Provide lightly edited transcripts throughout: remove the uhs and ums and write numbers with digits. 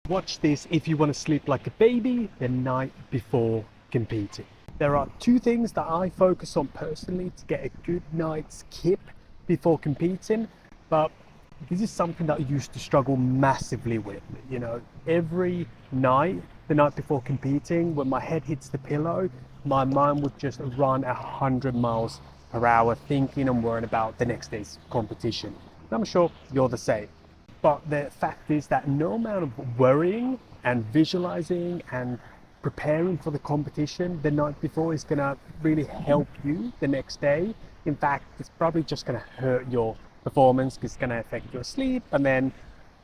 Watch this if you want to sleep like a baby the night before competing. There are two things that I focus on personally to get a good night's kip before competing, but this is something that I used to struggle massively with. You know, every night, the night before competing, when my head hits the pillow, my mind would just run 100 miles per hour thinking and worrying about the next day's competition. And I'm sure you're the same. But the fact is that no amount of worrying and visualizing and preparing for the competition the night before is going to really help you the next day. In fact, it's probably just going to hurt your performance because it's going to affect your sleep, and then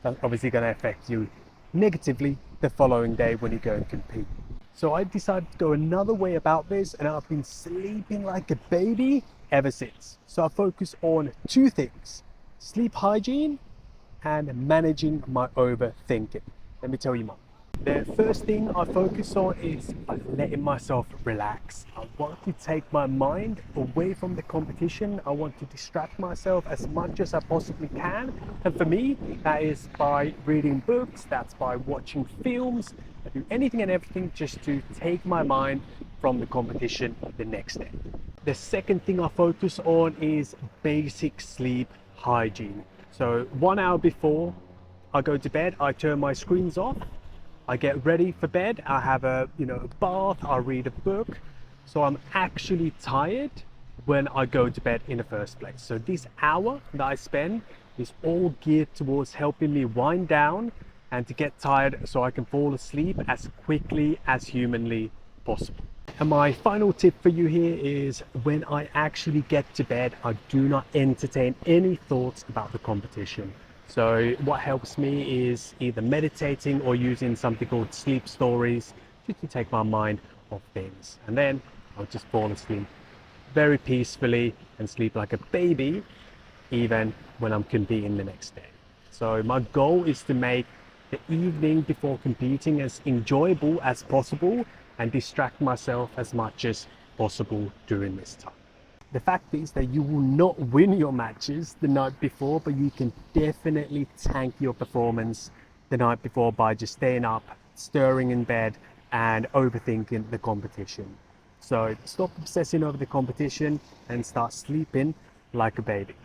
that's obviously going to affect you negatively the following day when you go and compete. So I decided to go another way about this, and I've been sleeping like a baby ever since. So I focus on two things: sleep hygiene and managing my overthinking. Let me tell you more. The first thing I focus on is letting myself relax. I want to take my mind away from the competition. I want to distract myself as much as I possibly can. And for me, that is by reading books, that's by watching films. I do anything and everything just to take my mind from the competition the next day. The second thing I focus on is basic sleep hygiene. So 1 hour before I go to bed, I turn my screens off. I get ready for bed. I have a bath. I read a book. So I'm actually tired when I go to bed in the first place. So this hour that I spend is all geared towards helping me wind down and to get tired so I can fall asleep as quickly as humanly possible. And my final tip for you here is when I actually get to bed, I do not entertain any thoughts about the competition. So what helps me is either meditating or using something called sleep stories just to take my mind off things. And then I'll just fall asleep very peacefully and sleep like a baby, even when I'm competing the next day. So my goal is to make the evening before competing as enjoyable as possible and distract myself as much as possible during this time. The fact is that you will not win your matches the night before, but you can definitely tank your performance the night before by just staying up, stirring in bed, and overthinking the competition. So stop obsessing over the competition and start sleeping like a baby.